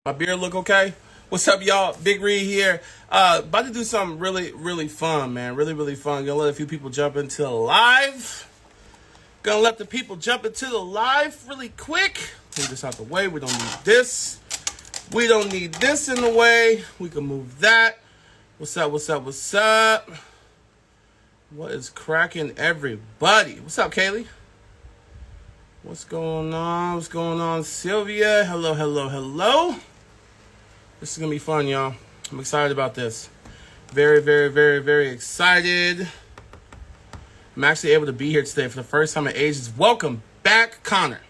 My beard look okay? What's up, y'all? Big Reid here. About to do something really, really fun, man. Really, really fun. Gonna let a few people jump into the live. Gonna let the people jump into the live really quick. Move this out the way. We don't need this. We don't need this in the way. We can move that. What's up? What's up? What's up? What is cracking, everybody? What's up, Kaylee? What's going on? What's going on, Sylvia? Hello, hello, hello. This is going to be fun, y'all. I'm excited about this. Very, very, very, very excited. I'm actually able to be here today for the first time in ages. Welcome back, Connor.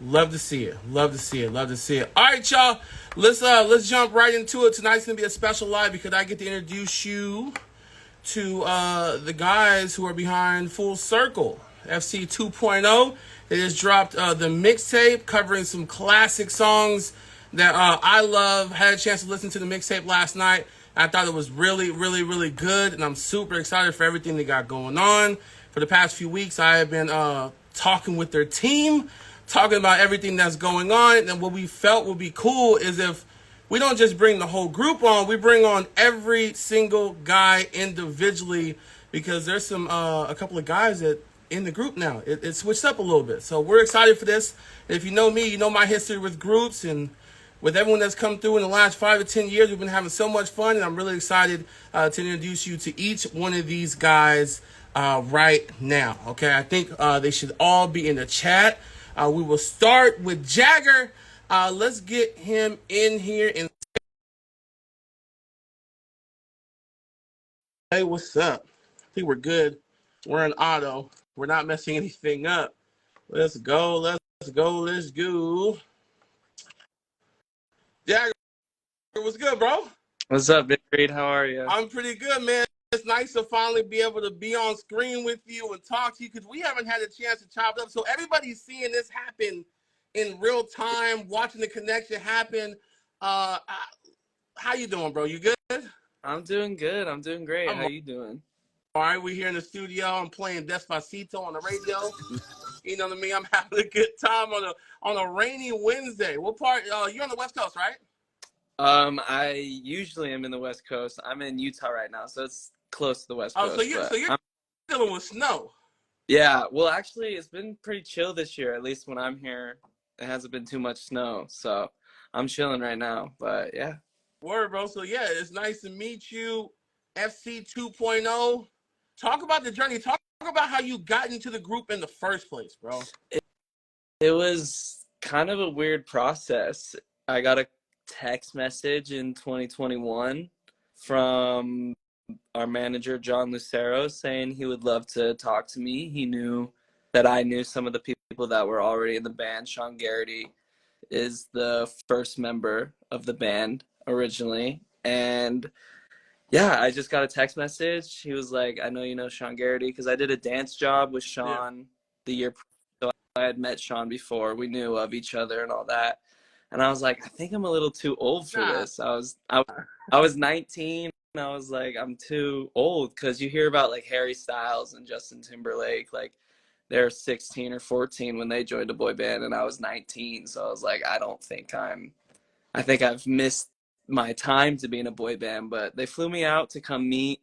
Love to see it. Love to see it. Love to see it. All right, y'all. Let's jump right into it. Tonight's going to be a special live because I get to introduce you to the guys who are behind Full Circle FC 2.0. They just dropped the mixtape covering some classic songs that I love. Had a chance to listen to the mixtape last night. I thought it was really, really, really good, and I'm super excited for everything they got going on. For the past few weeks, I have been talking with their team, talking about everything that's going on, and what we felt would be cool is if we don't just bring the whole group on, we bring on every single guy individually, because there's a couple of guys that in the group now. It switched up a little bit. So we're excited for this. If you know me, you know my history with groups, and with everyone that's come through in the last 5 to 10 years, we've been having so much fun, and I'm really excited to introduce you to each one of these guys right now. Okay, I think they should all be in the chat. We will start with Jagger. Let's get him in here and hey, what's up? I think we're good. We're in auto. We're not messing anything up. Let's go. Let's go. Let's go. Jagger, what's good, bro? What's up, Big Reid? How are you? I'm pretty good, man. It's nice to finally be able to be on screen with you and talk to you because we haven't had a chance to chop it up. So everybody's seeing this happen in real time, watching the connection happen. How you doing, bro? You good? I'm doing good. I'm doing great. I'm How you doing? all right. We're here in the studio. I'm playing Despacito on the radio. You know what I mean? I'm having a good time on a rainy Wednesday. What part? You're on the West Coast, right? I usually am in the West Coast. I'm in Utah right now, so it's close to the West Oh, Coast. so you're dealing with snow. Yeah, well, actually, it's been pretty chill this year. At least when I'm here, it hasn't been too much snow, so I'm chilling right now. But yeah. Word, bro. So yeah, it's nice to meet you. FC 2.0. Talk about the journey. Talk about how you got into the group in the first place, bro. It was kind of a weird process. I got a text message in 2021 from our manager, John Lucero, saying he would love to talk to me. He knew that I knew some of the people that were already in the band. Sean Garrity is the first member of the band originally. And yeah, I just got a text message. He was like, I know you know Sean Garrity because I did a dance job with Sean the year. So I had met Sean before. We knew of each other and all that. And I was like, I think I'm a little too old for Nah. this. I was 19. And I was like, I'm too old because you hear about like Harry Styles and Justin Timberlake, like they're 16 or 14 when they joined a boy band, and I was 19. So I was like, I think I've missed my time to be in a boy band. But they flew me out to come meet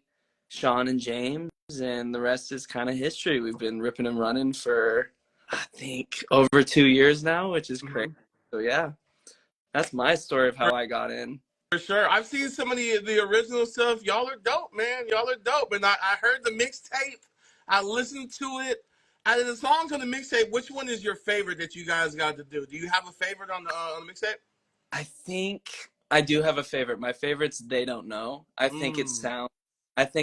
Sean and James, and the rest is kind of history. We've been ripping and running for, I think, over 2 years now, which is crazy. So yeah, that's my story of how I got in. For sure. I've seen some of the original stuff. Y'all are dope, man. Y'all are dope. And I heard the mixtape. I listened to it. Out of the songs on the mixtape, which one is your favorite that you guys got to do? Do you have a favorite on the mixtape? I think I do have a favorite. My favorite's They Don't Know. I think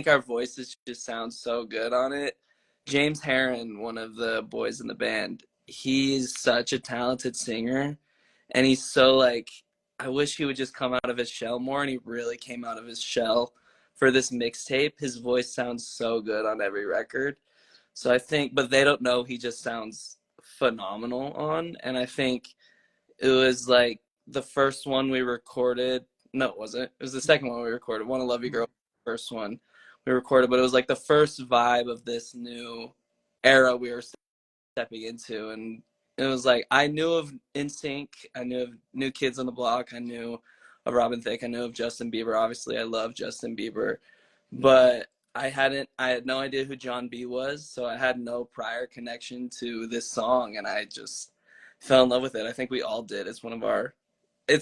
our voices just sound so good on it. James Heron, one of the boys in the band, he's such a talented singer, and he's so like, I wish he would just come out of his shell more, and he really came out of his shell for this mixtape. His voice sounds so good on every record. So I think, but They Don't Know, he just sounds phenomenal on, and I think it was like the first one we recorded. No, it wasn't. It was the second one we recorded. Wanna Love You Girl, first one we recorded, but it was like the first vibe of this new era we were stepping into. And It was like I knew of NSYNC, I knew of New Kids on the Block, I knew of Robin Thicke, I knew of Justin Bieber. Obviously, I love Justin Bieber, but I had no idea who John B was, so I had no prior connection to this song, and I just fell in love with it. I think we all did. It's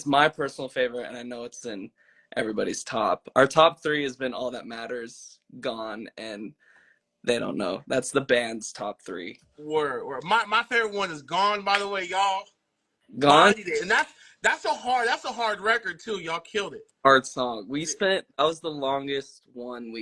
my personal favorite, and I know it's in everybody's top. Our top three has been All That Matters, Gone, and They Don't Know. That's the band's top three. Word. My favorite one is Gone, by the way, y'all. Gone, Bodied it. And that's a hard record too. Y'all killed it. hard song. That was the longest one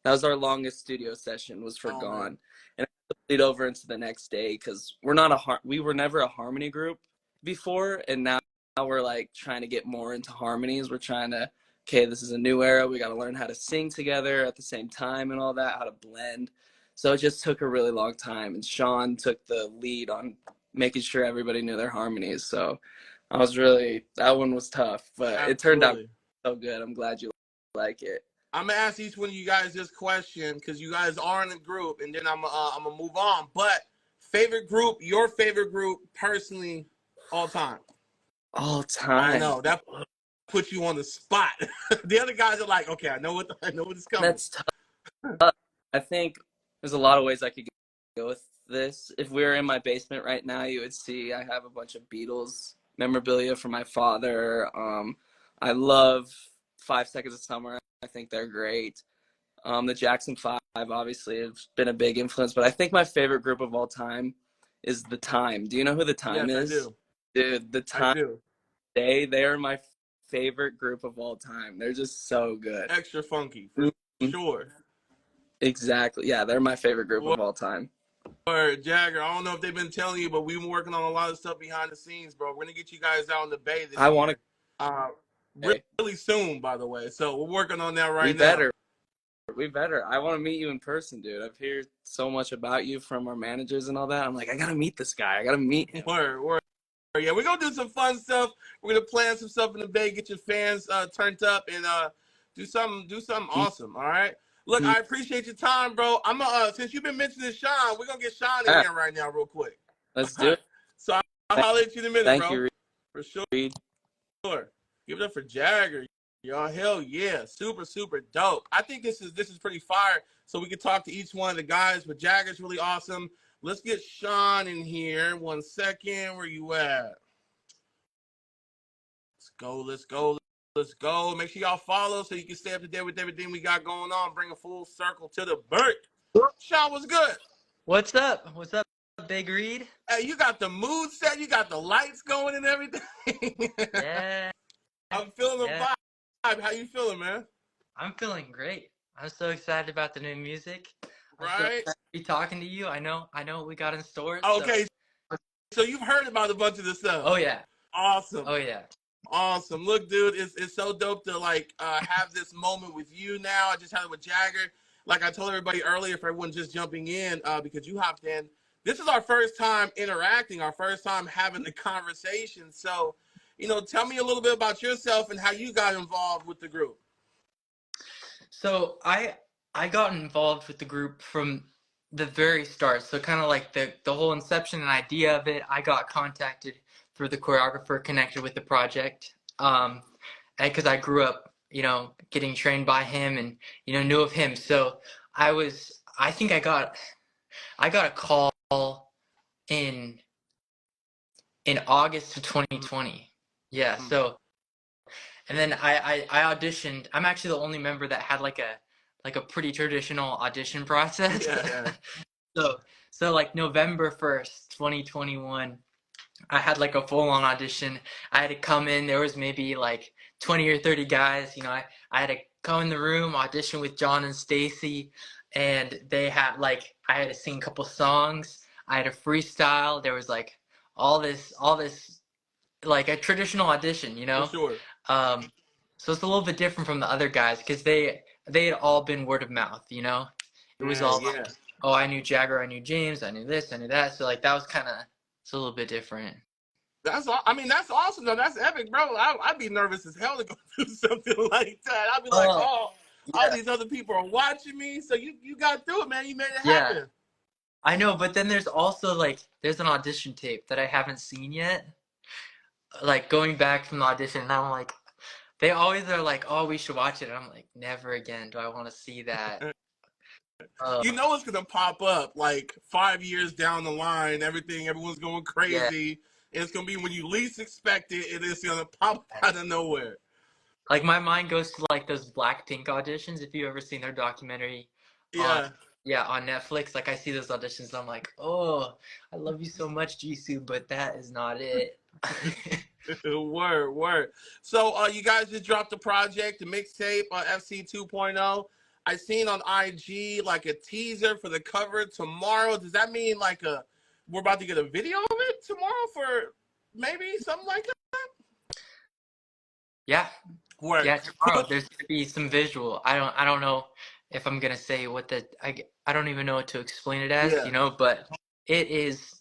that was our longest studio session, was for Gone. Man. And I played over into the next day because we were never a harmony group before, and now we're like trying to get more into harmonies. We're trying to, okay, this is a new era. We got to learn how to sing together at the same time and all that, how to blend. So it just took a really long time, and Sean took the lead on making sure everybody knew their harmonies. So that one was tough, but Absolutely. It turned out so good. I'm glad you like it. I'm gonna ask each one of you guys this question because you guys are in a group, and then I'm gonna move on. But your favorite group personally, all time. All time. I know that puts you on the spot. The other guys are like, okay, I know what is coming. That's tough. I think there's a lot of ways I could go with this. If we were in my basement right now, you would see I have a bunch of Beatles memorabilia for my father. I love 5 Seconds of Summer. I think they're great. The Jackson 5 obviously have been a big influence, but I think my favorite group of all time is The Time. Do you know who The Time is? I do. Dude, The Time. They are my favorite group of all time. They're just so good. Extra funky, for sure. Exactly. Yeah, they're my favorite group of all time. Or Jagger, I don't know if they've been telling you, but we've been working on a lot of stuff behind the scenes, bro. We're gonna get you guys out in the Bay this year. I want to. Really soon, by the way. So we're working on that right now. We better. I want to meet you in person, dude. I've heard so much about you from our managers and all that. I'm like, I gotta meet this guy. I gotta meet him. Word. Yeah, we're gonna do some fun stuff. We're gonna plan some stuff in the Bay, get your fans turned up, and do something awesome. All right. Look, I appreciate your time, bro. I'm since you've been mentioning Sean, we're gonna get Sean in here right now, real quick. Let's do it. So I'll holler at you in a minute, Thank bro. You, Reid. For sure. Give it up for Jagger. Y'all, hell yeah. Super, super dope. I think this is pretty fire. So we can talk to each one of the guys, but Jagger's really awesome. Let's get Sean in here. 1 second. Where you at? Let's go. Make sure y'all follow so you can stay up to date with everything we got going on. Bring a full circle to the bird. Sean, what's good? What's up? What's up, Big Reid? Hey, you got the mood set. You got the lights going and everything. Yeah. I'm feeling the vibe. How you feeling, man? I'm feeling great. I'm so excited about the new music. Right? To be talking to you. I know what we got in store. Okay. So you've heard about a bunch of this stuff. Oh yeah. Awesome. Oh yeah. Awesome. Look, dude, it's so dope to have this moment with you now. I just had it with Jagger. Like I told everybody earlier, for everyone just jumping in, because you hopped in. This is our first time interacting, our first time having the conversation. So, tell me a little bit about yourself and how you got involved with the group. So I got involved with the group from the very start. So kind of like the whole inception and idea of it, I got contacted through the choreographer connected with the project. Because I grew up, getting trained by him and, knew of him. So I think I got a call in August of 2020. Yeah. So, and then I auditioned. I'm actually the only member that had like a pretty traditional audition process. Yeah. So like November 1st, 2021, I had like a full-on audition. I had to come in. There was maybe like 20 or 30 guys. I had to come in the room, audition with John and Stacy, and they had I had to sing a couple songs. I had a freestyle. There was like all this like a traditional audition, For sure. So it's a little bit different from the other guys because they had all been word of mouth. It was all like, oh, I knew Jagger, I knew James, I knew this, I knew that. So like that was it's a little bit different. That's awesome though. That's epic, bro. I'd be nervous as hell to go do something like that. I'd be like, all these other people are watching me. So you got through it, man. You made it happen. I know, but then there's also like there's an audition tape that I haven't seen yet. Like going back from the audition, and I'm like, they always are like, "Oh, we should watch it." And I'm like, never again do I want to see that. You know it's gonna pop up like 5 years down the line. Everyone's going Yeah, crazy. And it's gonna be when you least expect it, and it's gonna pop out of nowhere. like my mind goes to like those Blackpink auditions. If you ever seen their documentary on, Yeah. yeah, on Netflix, like I see those auditions, I'm like, oh, I love you so much, Jisoo, but that is not it. Word, word. So you guys just dropped the project, the mixtape on FC 2.0. I seen on IG like a teaser for the cover tomorrow. Does that mean like we're about to get a video of it tomorrow for maybe something like that? Yeah, Word. yeah, tomorrow there's gonna be some visual. I don't know if I'm gonna say what I don't even know what to explain it as, Yeah, but it is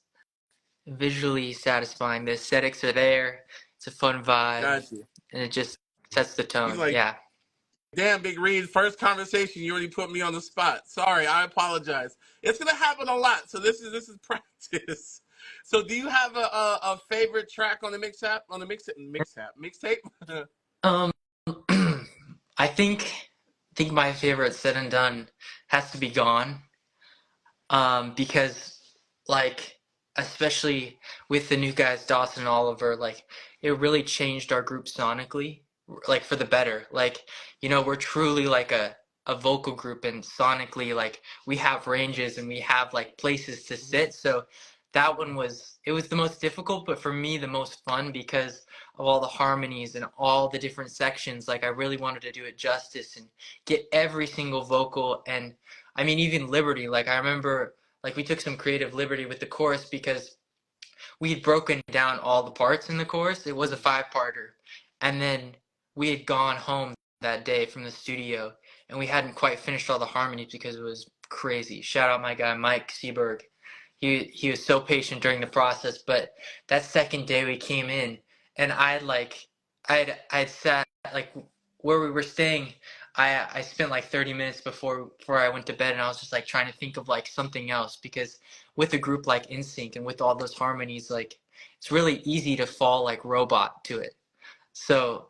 visually satisfying. The aesthetics are there. It's a fun vibe, got you. and it just sets the He's tone. like, Yeah. damn, Big Reid, first conversation, you already put me on the spot. Sorry, I apologize. It's gonna happen a lot, so this is practice. So, do you have a favorite track on the mixtape? Um, I think my favorite said and done has to be Gone. Because like especially with the new guys Dawson and Oliver, like it really changed our group sonically, like for the better. Like, we're truly like a vocal group, and sonically like we have ranges and we have like places to sit. So that one was the most difficult, but for me the most fun because of all the harmonies and all the different sections. Like I really wanted to do it justice and get every single vocal. And I mean, even Liberty, like I remember, like we took some creative liberty with the chorus because we had broken down all the parts in the chorus. It was a 5-parter. And then we had gone home that day from the studio and we hadn't quite finished all the harmonies because it was crazy. Shout out my guy, Mike Seberg. He was so patient during the process, but that second day we came in and I'd sat like where we were staying. I spent like 30 minutes before I went to bed, and I was just like trying to think of like something else because with a group like NSYNC and with all those harmonies, like it's really easy to fall like robot to it. So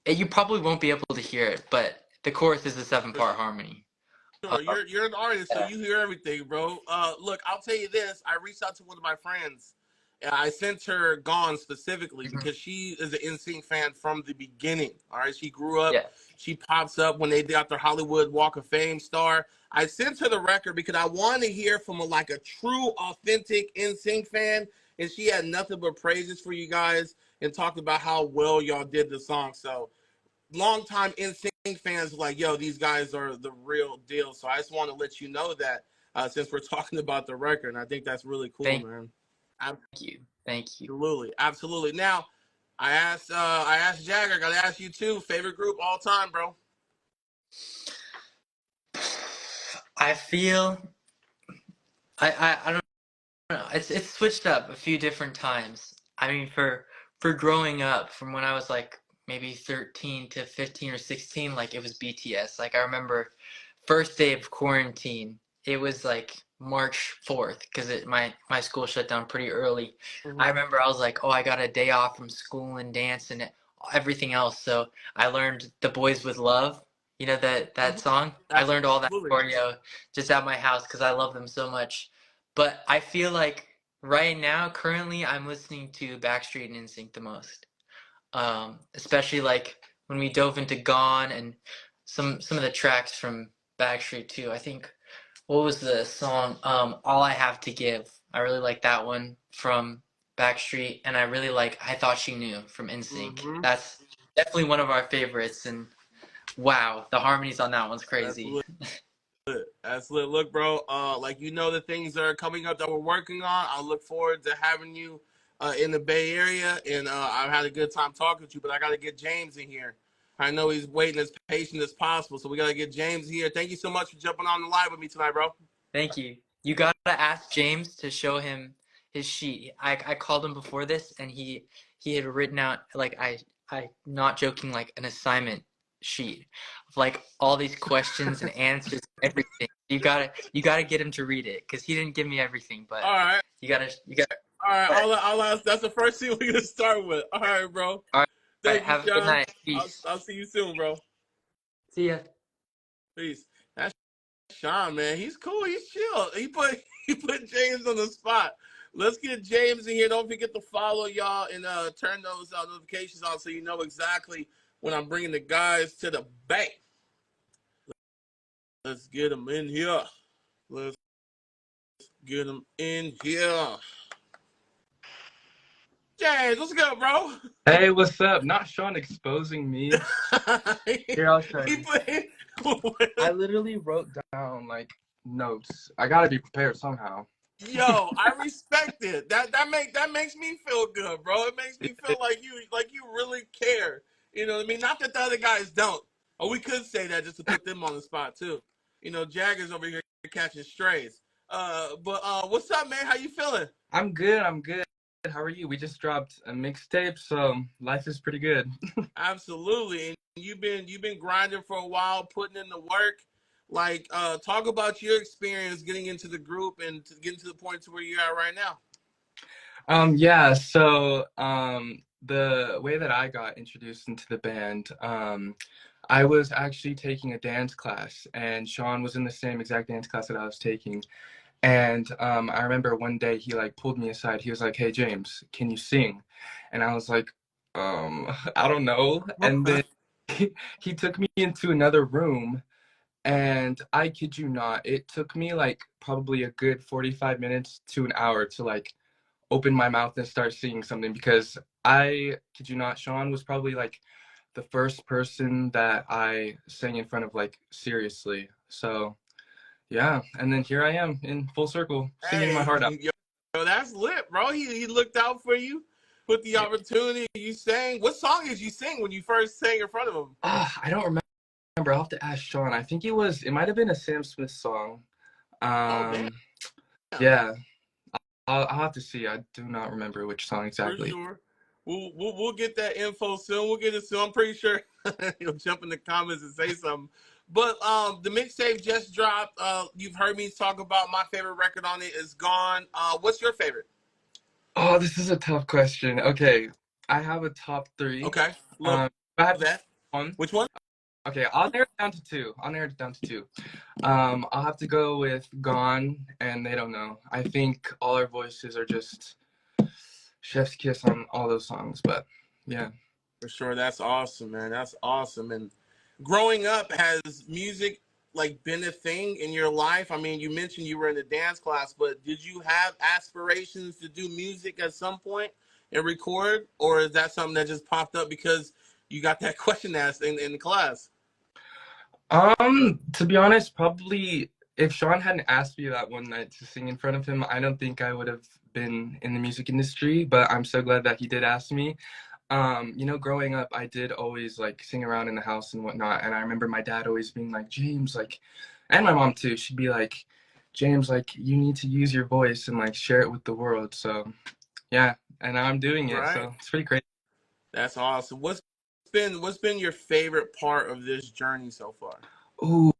you probably won't be able to hear it, but the chorus is a 7-part harmony. Sure, you're an artist, so Yeah. you hear everything, bro. Look, I'll tell you this. I reached out to one of my friends. And I sent her Gone specifically Mhm. because she is an NSYNC fan from the beginning. All right, she grew up. Yeah. She pops up when they got their Hollywood Walk of Fame star. I sent her the record because I wanted to hear from like a true, authentic NSYNC fan, and she had nothing but praises for you guys and talked about how well y'all did the song. So longtime NSYNC fans were like, yo, these guys are the real deal. So I just want to let you know that since we're talking about the record, and I think that's really cool, Thank man. you. Thank you. Absolutely, absolutely. Now, I asked Jagger. I gotta ask you too. Favorite group all time, bro? I feel I don't know. It's switched up a few different times. I mean, for growing up, from when I was like maybe 13 to 15 or 16, like it was BTS. Like I remember first day of quarantine, it was like March 4th because my school shut down pretty early. I Mm-hmm. remember I was like, oh, I got a day off from school and dance and everything else. So I learned The Boys with Love. You know that Mm-hmm. song? I learned all that Absolutely. choreo just at my house because I love them so much. But I feel like right now, currently, I'm listening to Backstreet and NSYNC the most. Especially like when we dove into Gone and some of the tracks from Backstreet too. I think what was the song? All I Have to Give. I really like that one from Backstreet, and I really like I Thought She Knew from NSYNC. Mm-hmm. That's definitely one of our favorites, and wow, the harmonies on that one's That's crazy. lit. That's lit. Look, bro. Like the things that are coming up that we're working on. I look forward to having you in the Bay Area, and I've had a good time talking to you. But I got to get James in here. I know he's waiting as patient as possible, so we got to get James here. Thank you so much for jumping on the live with me tonight, bro. Thank you. You gotta ask James to show him his sheet. I called him before this, and he had written out like I not joking like an assignment sheet of like all these questions and answers, everything. You gotta get him to read it because he didn't give me everything, but All right. you gotta. All right. I'll ask. That's the first thing we're gonna start with. All right, bro. All right. Thank you, Have a good Sean. night. Peace. I'll see you soon, bro. See ya. Peace. That's Sean, man. He's cool. He's chill. He put James on the spot. Let's get James in here. Don't forget to follow y'all and turn those notifications on so you know exactly when I'm bringing the guys to the bank. Let's get them in here. Let's get them in here. James, what's good, bro? Hey, what's up? Not Sean exposing me. Here, I'll show you. I literally wrote down like notes. I gotta be prepared somehow. Yo, I respect it. That makes me feel good, bro. It makes me feel like you really care. You know what I mean? Not that the other guys don't. Or we could say that just to put them on the spot too. You know, Jagger's over here catching strays. But what's up, man? How you feeling? I'm good. How are you? We just dropped a mixtape, so life is pretty good. Absolutely. And you've been grinding for a while, putting in the work. Like, talk about your experience getting into the group and getting to the point to where you're at right now. Yeah, so the way that I got introduced into the band, I was actually taking a dance class, and Sean was in the same exact dance class that I was taking. And I remember one day he like pulled me aside. He was like, "Hey James, can you sing?" And I was like, I don't know. And then he took me into another room, and I kid you not, it took me like probably a good 45 minutes to an hour to like open my mouth and start singing something, because I kid you not, Sean was probably like the first person that I sang in front of like seriously. So yeah, and then here I am in full circle singing my heart out. Yo, that's lit, bro. He looked out for you, put the opportunity. You sang. What song did you sing when you first sang in front of him? I don't remember. I'll have to ask Sean. I think it might have been a Sam Smith song. Oh, damn. Yeah, I'll have to see. I do not remember which song exactly. For sure. We'll get that info soon. We'll get it soon. I'm pretty sure he'll jump in the comments and say something. But the mixtape just dropped. You've heard me talk about my favorite record on it is Gone. What's your favorite? Oh, this is a tough question. Okay, I have a top 3. Okay, love I have that. One. Which one? Okay, I'll narrow it down to 2. I'll have to go with Gone and They Don't Know. I think all our voices are just chef's kiss on all those songs, but yeah. For sure. That's awesome, man. That's awesome. And growing up, has music like been a thing in your life? I mean, you mentioned you were in a dance class, but did you have aspirations to do music at some point and record? Or is that something that just popped up because you got that question asked in the class? To be honest, probably if Sean hadn't asked me that one night to sing in front of him, I don't think I would have been in the music industry, but I'm so glad that he did ask me. You know, growing up, I did always like sing around in the house and whatnot. And I remember my dad always being like, James, like, and my mom too, she'd be like, James, like, you need to use your voice and like share it with the world. So yeah, and now I'm doing it. Right. So it's pretty crazy. That's awesome. What's been your favorite part of this journey so far? Ooh,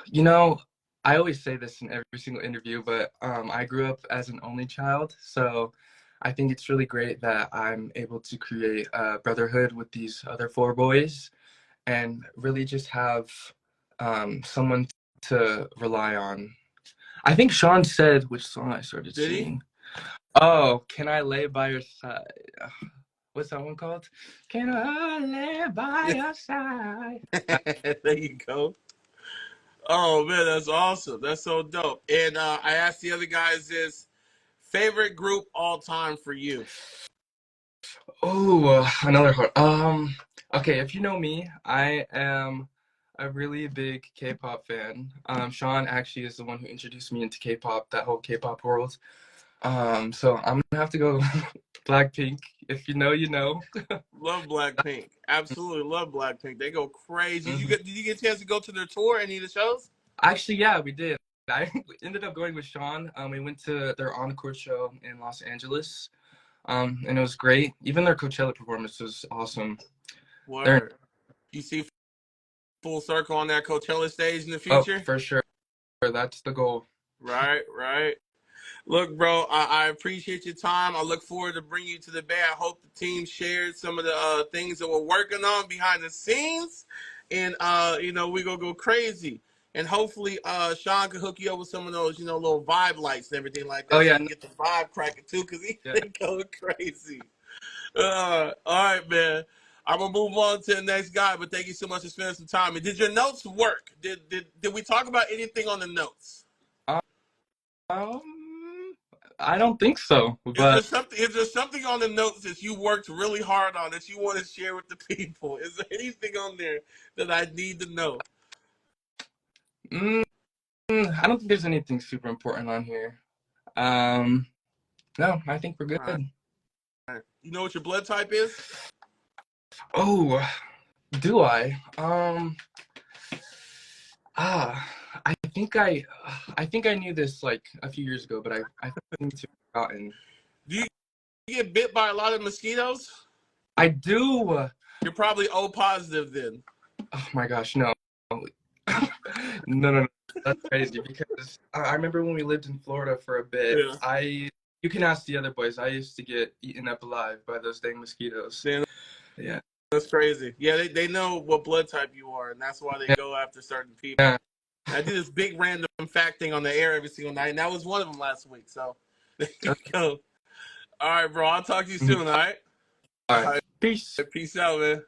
you know, I always say this in every single interview, but I grew up as an only child, so I think it's really great that I'm able to create a brotherhood with these other 4 boys and really just have someone to rely on. I think Sean said which song I started Did singing. Oh, Can I Lay by Your Side? What's that one called? Can I lay by your side? There you go. Oh man, that's awesome. That's so dope. And I asked the other guys this: favorite group all time for you? Oh, another hard. Okay, if you know me, I am a really big K-pop fan. Sean actually is the one who introduced me into K-pop, that whole K-pop world. So I'm gonna have to go Blackpink. If you know, you know. Love Blackpink. Absolutely love Blackpink. They go crazy. Mhm. Did you get a chance to go to their tour? Any of the shows? Actually, yeah, we did. I ended up going with Sean. We went to their encore show in Los Angeles. And it was great. Even their Coachella performance was awesome. Word. You see, full circle on that Coachella stage in the Oh, future? for sure. That's the goal. Right, right. Look, bro, I appreciate your time. I look forward to bringing you to the band. I hope the team shared some of the things that we're working on behind the scenes. And, we're going to go crazy. And hopefully Sean can hook you up with some of those, little vibe lights and everything like Oh that so yeah, you can get the vibe cracking too because he yeah. going crazy. All right, man. I'm going to move on to the next guy, but thank you so much for spending some time. And did your notes work? Did we talk about anything on the notes? Um, I don't think so, Is there but something? Is there something on the notes that you worked really hard on that you want to share with the people? Is there anything on there that I need to know? mm, I don't think there's anything super important on here. No, I think we're All good. right. You know what your blood type is? Oh, do I? I think I knew this like a few years ago, but I think to forgotten. Do you get bit by a lot of mosquitoes? I do. You're probably O positive then. Oh my gosh, no. No. That's crazy because I remember when we lived in Florida for a bit. Yeah. You can ask the other boys. I used to get eaten up alive by those dang mosquitoes. Then Yeah. that's crazy. Yeah, they know what blood type you are, and that's why they go after certain people. Yeah. I do this big random fact thing on the air every single night, and that was one of them last week. So there you go. All right, bro. I'll talk to you soon. All right. All right. Peace. Peace out, man.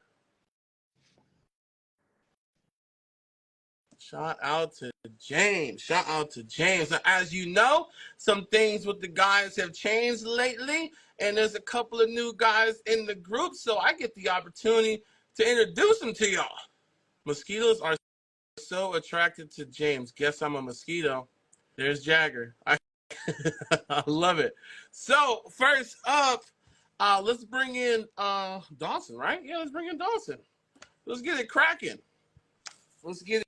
Shout out to James. Shout out to James. Now, as you know, some things with the guys have changed lately, and there's a couple of new guys in the group, so I get the opportunity to introduce them to y'all. Mosquitoes are so attracted to James. Guess I'm a mosquito. There's Jagger. I love it. So first up, let's bring in Dawson, right? Yeah, let's bring in Dawson. Let's get it cracking. Let's get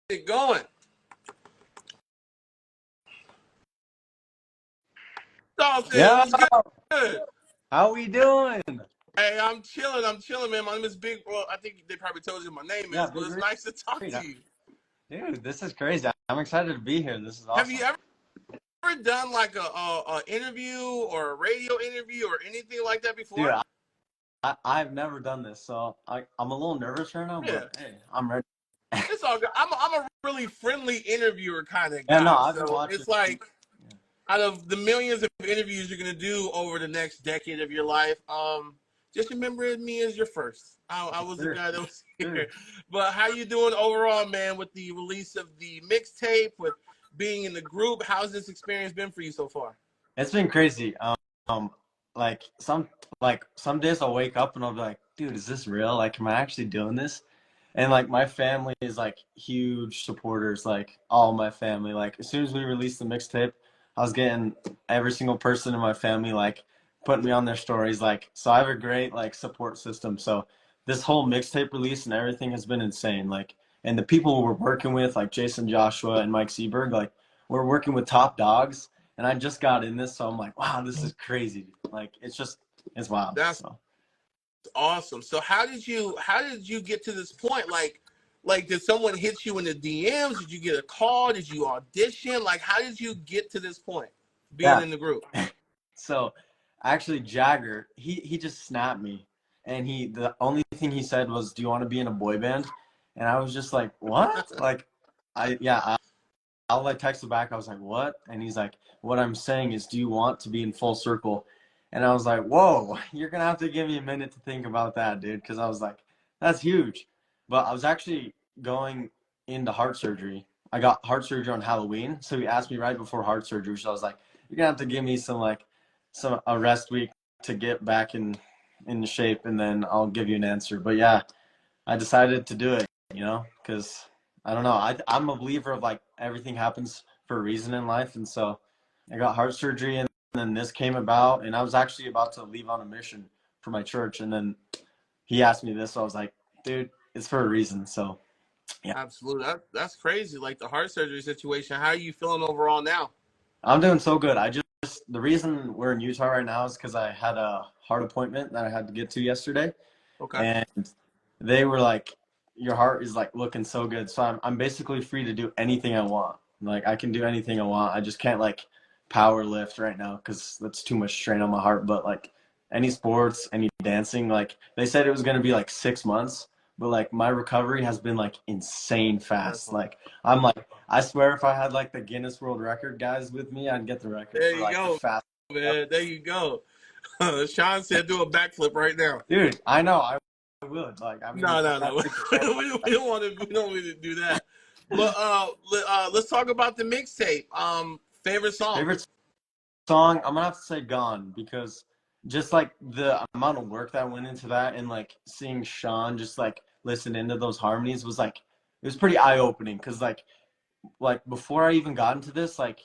it going. Dawson, Yeah, what's good? how we doing? Hey, I'm chilling, man. My name is Big. Well, I think they probably told you my name Yeah, is, but Big it's Reid. nice to talk to you. Dude, this is crazy. I'm excited to be here. This is Have awesome. you ever done like a interview or a radio interview or anything like that before? Dude, I've never done this, so I'm a little nervous right now, but hey, I'm ready. It's all good. I'm a really friendly interviewer kind of Yeah, no, guy, I've been so watching. it's like out of the millions of interviews you're gonna do over the next decade of your life, just remember me as your first. I was the guy that was here. Sure. But how you doing overall, man, with the release of the mixtape, with being in the group? How's this experience been for you so far? It's been crazy. Um, like some days I'll wake up and I'll be like, dude, is this real? Like, am I actually doing this? And like my family is like huge supporters, like all my family. Like as soon as we released the mixtape, I was getting every single person in my family like putting me on their stories. Like so I have a great like support system. So this whole mixtape release and everything has been insane. Like and the people we're working with, like Jason Joshua and Mike Seberg, like we're working with top dogs. And I just got in this, so I'm like, wow, this is crazy. Like it's wild. That's so. awesome. So how did you get to this point? Like did someone hit you in the DMs? Did you get a call? Did you audition? Like how did you get to this point being Yeah. in the group? So actually Jagger, he just snapped me and the only thing he said was, do you want to be in a boy band? And I was just like, what? Like I'll like text it back. I was like, what? And he's like, what I'm saying is, do you want to be in Full Circle? And I was like, whoa, you're gonna have to give me a minute to think about that, dude, because I was like, that's huge. But I was actually going into heart surgery. I got heart surgery on Halloween, so he asked me right before heart surgery. So I was like, you're gonna have to give me a rest week to get back in shape, and then I'll give you an answer. But yeah, I decided to do it, because I don't know. I'm a believer of like everything happens for a reason in life, and so I got heart surgery, and then this came about, and I was actually about to leave on a mission for my church, and then he asked me this, so I was like, dude, it's for a reason. So yeah, Absolutely. That's crazy. Like the heart surgery situation. How are you feeling overall now? I'm doing so good. The reason we're in Utah right now is because I had a heart appointment that I had to get to yesterday, Okay. and they were like, your heart is like looking so good. So I'm basically free to do anything I want. Like I can do anything I want. I just can't like power lift right now because that's too much strain on my heart. But like any sports, any dancing, like they said it was gonna be like 6 months, but like my recovery has been like insane fast. Like I'm like I swear if I had like the Guinness World Record guys with me, I'd get the record There for you like the go, fast. man. There you go. Sean said do a backflip right now. Dude, I know I would. Like I mean, No, I no, gotta no. take the We chance. don't want to. We don't want to do that. But let's talk about the mixtape. Favorite song. Favorite song, I'm gonna have to say Gone because just like the amount of work that went into that and like seeing Sean just like listen into those harmonies was like it was pretty eye opening because like before I even got into this, like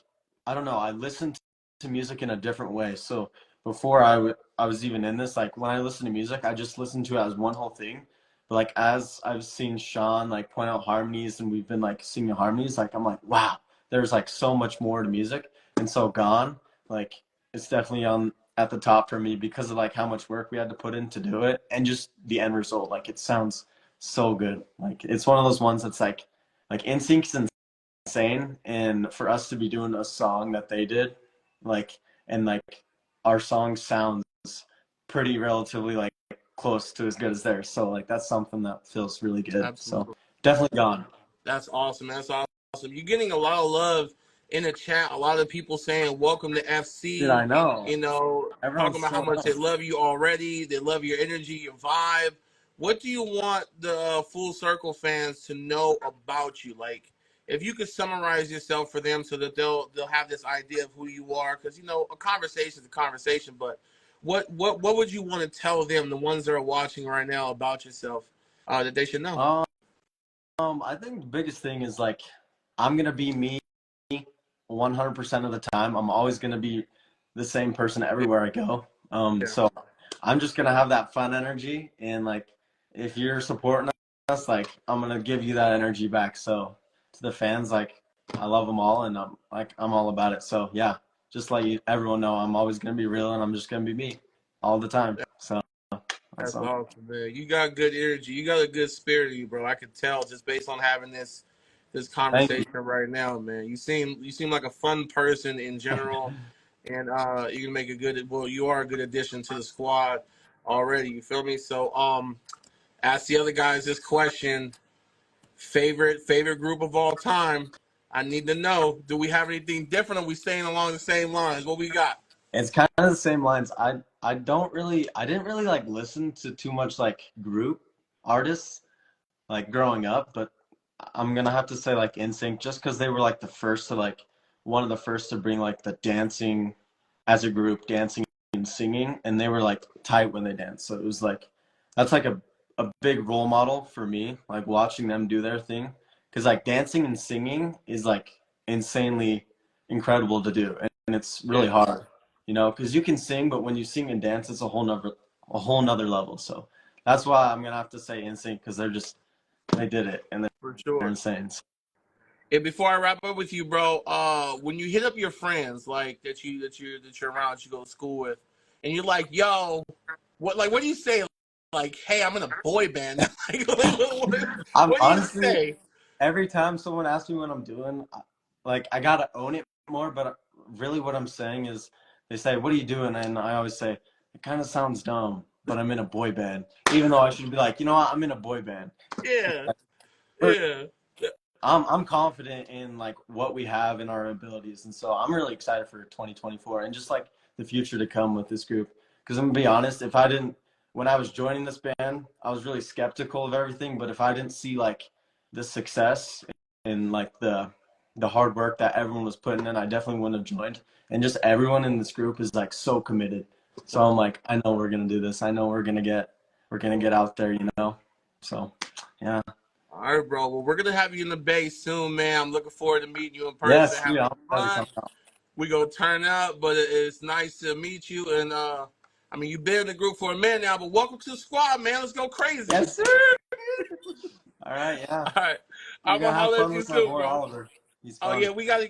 I don't know, I listened to music in a different way. So before I was even in this, like when I listen to music, I just listen to it as one whole thing. But like as I've seen Sean like point out harmonies and we've been like singing harmonies, like I'm like, wow, there's like so much more to music. And so Gone, like it's definitely on at the top for me because of like how much work we had to put in to do it and just the end result. Like it sounds so good. Like it's one of those ones that's like NSYNC's insane, and for us to be doing a song that they did, like and like our song sounds pretty relatively like close to as good as theirs. So like that's something that feels really good. So Absolutely. definitely Gone. That's awesome. That's awesome. You're getting a lot of love in the chat. A lot of people saying welcome to Dude, FC. I know. You know, talking Everyone's about how so much they nice. love you already. They love your energy, your vibe. What do you want the Full Circle fans to know about you? Like, if you could summarize yourself for them so that they'll have this idea of who you are. Because you know, a conversation is a conversation. But what would you want to tell them, the ones that are watching right now, about yourself that they should know? I think the biggest thing is like I'm gonna be me 100% of the time. I'm always gonna be the same person everywhere I go. Yeah, So I'm just gonna have that fun energy, and like if you're supporting us, like I'm gonna give you that energy back. So to the fans, like I love them all, and I'm all about it. So yeah, just let everyone know I'm always gonna be real, and I'm just gonna be me all the time. So that's that's all. awesome, man. You got good energy. You got a good spirit in you, bro. I could tell just based on having this Thank you. conversation right now, man. You seem like a fun person in general, and you can make a good. Well, you are a good addition to the squad already. You feel me? So, ask the other guys this question: favorite group of all time. I need to know. Do we have anything different? Or are we staying along the same lines? What we got? It's kind of the same lines. I didn't really like listen to too much like group artists like growing up, but I'm gonna have to say like NSYNC just because they were like the first to like one of the first to bring like the dancing as a group, dancing and singing, and they were like tight when they danced. So it was like that's like a big role model for me, like watching them do their thing, because like dancing and singing is like insanely incredible to do, and it's really Yeah, hard, you know, because you can sing, but when you sing and dance, it's a whole nother level. So that's why I'm gonna have to say NSYNC because they did it and for they're sure. insane. And before I wrap up with you, bro, when you hit up your friends like that you're around, that you go to school with, and you're like, "Yo, what do you say?" Like, "Hey, I'm in a boy band." like, I'm what do you honestly say? every time someone asks me what I'm doing, like I gotta own it more. But really, what I'm saying is, they say, "What are you doing?" And I always say, "It kind of sounds dumb, but I'm in a boy band." Even though I should be like, you know what, I'm in a boy band. Yeah, But yeah, I'm confident in like what we have in our abilities, and so I'm really excited for 2024 and just like the future to come with this group. Because I'm gonna be honest, if I didn't, when I was joining this band, I was really skeptical of everything. But if I didn't see like the success and like the hard work that everyone was putting in, I definitely wouldn't have joined. And just everyone in this group is like so committed. So I'm like, I know we're gonna do this. I know we're gonna get out there, you know. So yeah. All right, bro. Well, we're gonna have you in the Bay soon, man. I'm looking forward to meeting you in person, Yes, dude, having I'm some excited to fun. come out. We gonna turn up, but it's nice to meet you. And I mean, you've been in the group for a minute now, but welcome to the squad, man. Let's go crazy. Yes, sir. All right, yeah. All right. We I'm gonna gotta have holler at fun you with my soon, boy bro. Oliver. He's Oh fun. yeah, we gotta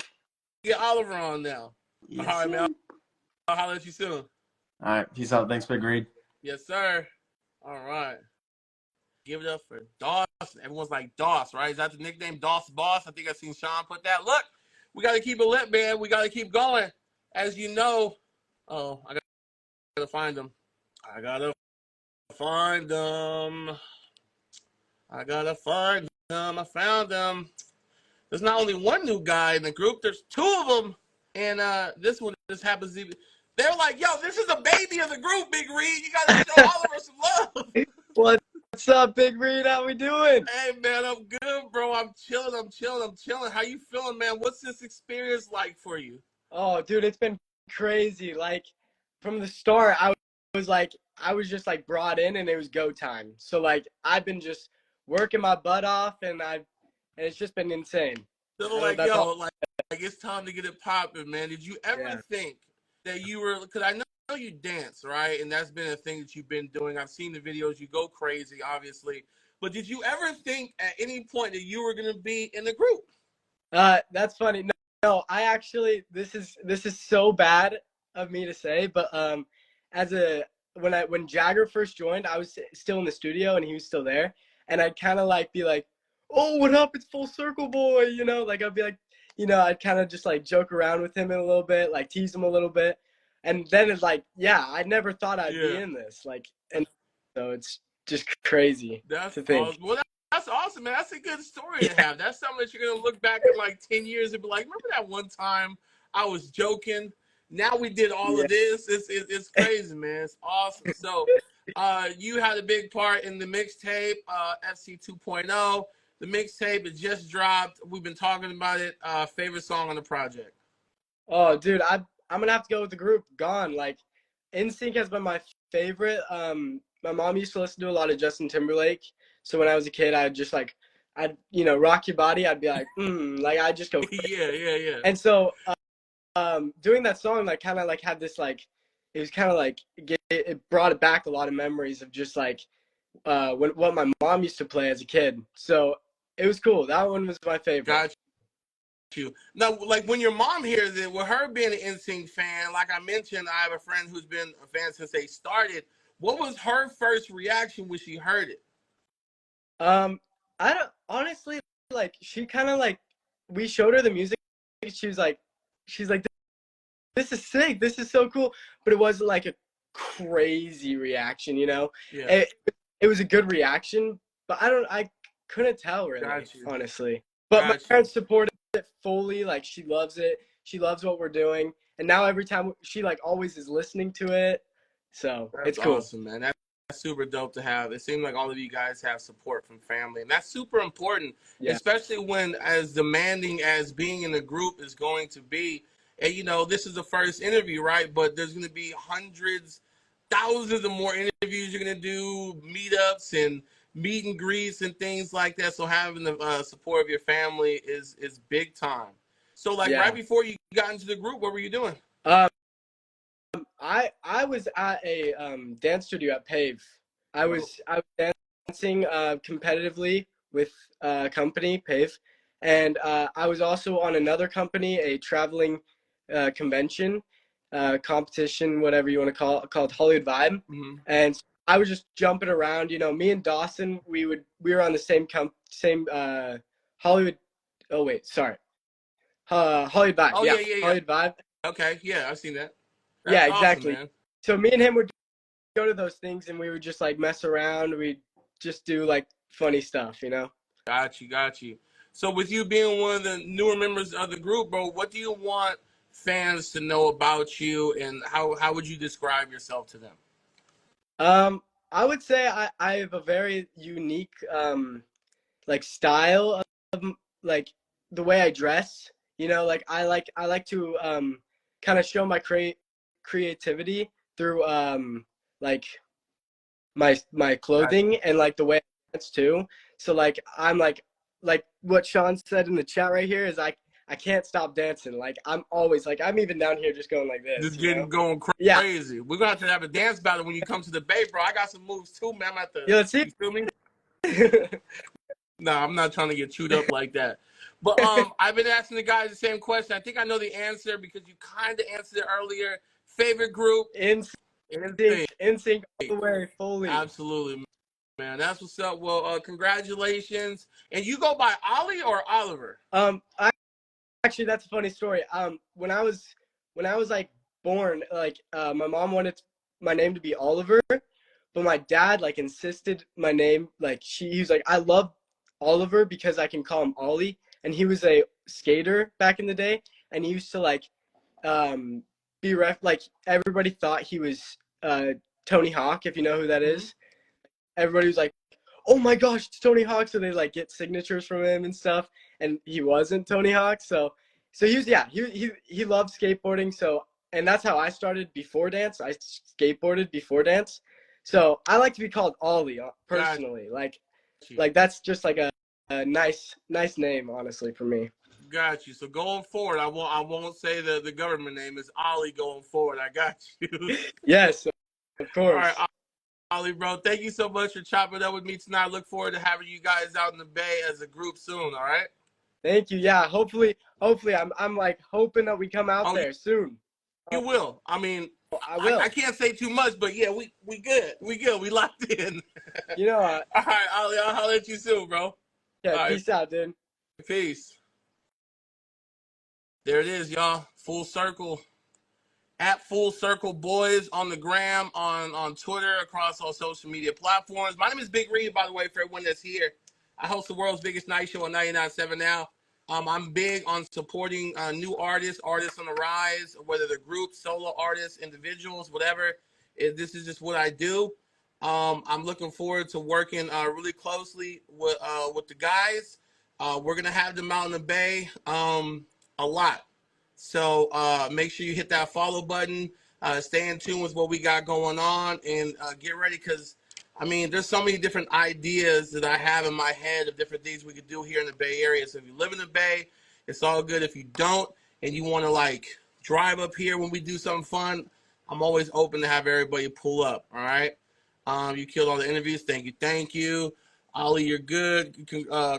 get Oliver on now. All Yes, right, man. sir. I'll holler at you soon. All right, peace out. Thanks, Big Reid. Yes, sir. All right. Give it up for Dawson. Everyone's like Doss, right? Is that the nickname, Doss Boss? I think I seen Sean put that. Look, we got to keep it lit, man. We got to keep going. As you know, I got to find them. I got to find them. I got to find them. I found them. There's not only one new guy in the group. There's two of them. And this one just happens to be. They're like, yo, this is the baby of the group, Big Reid. You got to show Oliver some love. What's up, Big Reid? How we doing? Hey, man, I'm good, bro. I'm chilling. How you feeling, man? What's this experience like for you? Oh, dude, it's been crazy. Like, from the start, I was just like brought in and it was go time. So like I've been just working my butt off and it's just been insane. So like, yo, like it's time to get it popping, man. Did you ever think that you were, because I know you dance, right? And that's been a thing that you've been doing. I've seen the videos. You go crazy, obviously. But did you ever think at any point that you were going to be in the group? That's funny. No, I actually, this is so bad of me to say, but when Jagger first joined, I was still in the studio and he was still there, and I'd kind of like be like, "Oh, what up? It's Full Circle Boy," you know, like I'd be like, you know, I'd kind of just like joke around with him a little bit, like tease him a little bit, and then it's like, yeah, I never thought I'd be in this, like, and so it's just crazy to think. Awesome. Well, that's awesome, man. That's a good story to have. That's something that you're gonna look back at like 10 years and be like, remember that one time I was joking? Now we did all of this. It's crazy, man. It's awesome. So, you had a big part in the mixtape, FC 2.0. The mixtape, it just dropped. We've been talking about it. Favorite song on the project? Oh, dude, I'm gonna have to go with the group Gone. Like, NSYNC has been my favorite. My mom used to listen to a lot of Justin Timberlake. So when I was a kid, I'd rock your body. I'd be like, like I just go. yeah. And so, doing that song, like, kind of like had this like, it was kind of like it brought back a lot of memories of just like, what my mom used to play as a kid. So it was cool. That one was my favorite. Gotcha. You. Now, like when your mom hears it, with her being an NSYNC fan, like I mentioned, I have a friend who's been a fan since they started. What was her first reaction when she heard it? I don't honestly, like, she kind of like, we showed her the music. She's like, this is sick. This is so cool. But it wasn't like a crazy reaction, you know? Yeah. It was a good reaction, but I couldn't tell really, honestly. But my parents supported it fully. Like, she loves it. She loves what we're doing. And now every time she like always is listening to it. So it's cool. Awesome, man. That's super dope to have. It seems like all of you guys have support from family, and that's super important, especially when as demanding as being in a group is going to be. And you know, this is the first interview, right? But there's going to be hundreds, thousands of more interviews you're going to do, meetups and meet and greets and things like that. So having the support of your family is big time. So like right before you got into the group, what were you doing? I was at a dance studio at Pave. I was dancing competitively with a company, Pave, and I was also on another company, a traveling convention, competition, whatever you want to call it, called Hollywood Vibe. And I was just jumping around. You know, me and Dawson, we were on the same Hollywood. Oh wait, sorry, Hollywood Vibe. Oh yeah. Hollywood Vibe. Okay, yeah, I've seen that. That's exactly. Awesome, so me and him would go to those things and we would just like mess around. We'd just do like funny stuff, you know? Got you. So with you being one of the newer members of the group, bro, what do you want fans to know about you, and how would you describe yourself to them? I would say I have a very unique like style of like the way I dress, you know, like I like to kind of show my creativity through like my clothing and like the way I dance too. So like I'm like what Sean said in the chat right here is I can't stop dancing. Like I'm always like I'm even down here just going like this. Just going crazy. We're gonna have a dance battle when you come to the Bay, bro. I got some moves too, man. I'm at the let's see. You feel me? No, I'm not trying to get chewed up like that. But I've been asking the guys the same question. I think I know the answer because you kind of answered it earlier. Favorite group? NSYNC all the way, fully. Absolutely, man. That's what's up. Well, congratulations. And you go by Olly or Oliver? Actually, that's a funny story. When I was like born, like my mom wanted my name to be Oliver, but my dad like insisted my name like he was like I love Oliver because I can call him Ollie, and he was a skater back in the day, and he used to like be like everybody thought he was Tony Hawk, if you know who that is. Everybody was like, oh my gosh, it's Tony Hawk. So they like get signatures from him and stuff. And he wasn't Tony Hawk. So he was, yeah, he loved skateboarding. So, and that's how I started before dance. I skateboarded before dance. So I like to be called Ollie personally. Like that's just like a nice name, honestly, for me. Got you. So going forward, I won't say the government name is Olly going forward. I got you. Yes, of course. All right, Olly, bro. Thank you so much for chopping up with me tonight. I look forward to having you guys out in the Bay as a group soon. All right. Thank you. Yeah. Hopefully, I'm like hoping that we come out there soon. You will. I mean, I will. I can't say too much, but yeah, we good. We good. We locked in. You know. All right, Olly. I'll holler at you soon, bro. Yeah. All Peace out, dude. Peace. There it is, y'all. Full circle. At Full Circle Boys on the gram, on Twitter, across all social media platforms. My name is Big Reid, by the way, for everyone that's here. I host the world's biggest night show on 99.7 Now. I'm big on supporting new artists on the rise, whether they're groups, solo artists, individuals, whatever. This is just what I do. I'm looking forward to working really closely with the guys. We're going to have them out in the Bay a lot. So make sure you hit that follow button. Stay in tune with what we got going on, and get ready because, I mean, there's so many different ideas that I have in my head of different things we could do here in the Bay Area. So if you live in the Bay, it's all good. If you don't and you want to like drive up here when we do something fun, I'm always open to have everybody pull up. All right. You killed all the interviews. Thank you. Olly, you're good.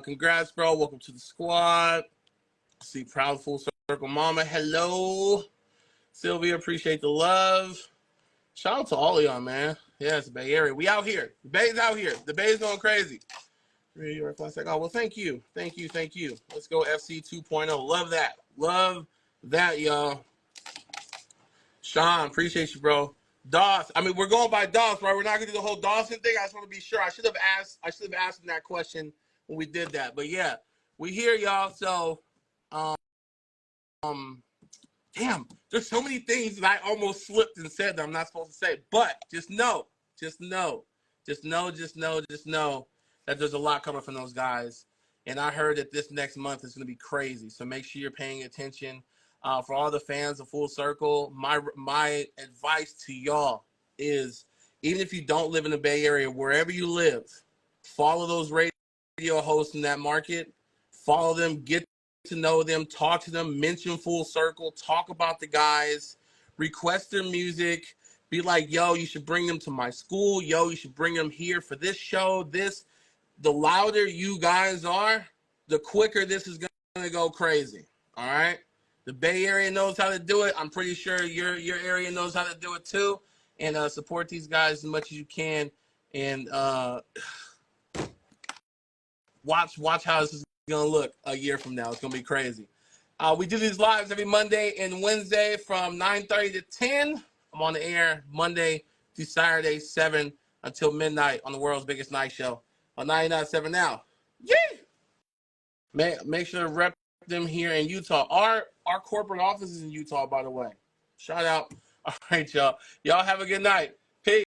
Congrats, bro. Welcome to the squad. See, proud Full Circle Mama. Hello. Sylvia, appreciate the love. Shout out to all of y'all, man. Yeah, it's the Bay Area. We out here. The Bay's out here. The Bay's going crazy. Oh, well, thank you. Thank you. Let's go FC 2.0. Love that. Love that, y'all. Sean, appreciate you, bro. Dawson. I mean, we're going by Dawson, right? We're not going to do the whole Dawson thing. I just want to be sure. I should have asked him that question when we did that. But, yeah, we here, y'all. So, damn, there's so many things that I almost slipped and said that I'm not supposed to say. But just know that there's a lot coming from those guys. And I heard that this next month is going to be crazy. So make sure you're paying attention. For all the fans of Full Circle, my advice to y'all is, even if you don't live in the Bay Area, wherever you live, follow those radio hosts in that market. Follow them, get to know them, talk to them, mention Full Circle, talk about the guys, request their music, be like, yo, you should bring them to my school, yo, you should bring them here for this show. The louder you guys are, the quicker this is gonna go crazy. All right. The Bay Area knows how to do it. I'm pretty sure your area knows how to do it too. And support these guys as much as you can. And watch how this is gonna look a year from now. It's gonna be crazy. We do these lives every Monday and Wednesday from 9:30 to 10. I'm on the air Monday through Saturday, 7 until midnight on the world's biggest night show on 99.7 Now. Yeah. Make sure to rep them here in Utah. Our corporate office is in Utah, by the way. Shout out. All right, y'all. Y'all have a good night. Peace.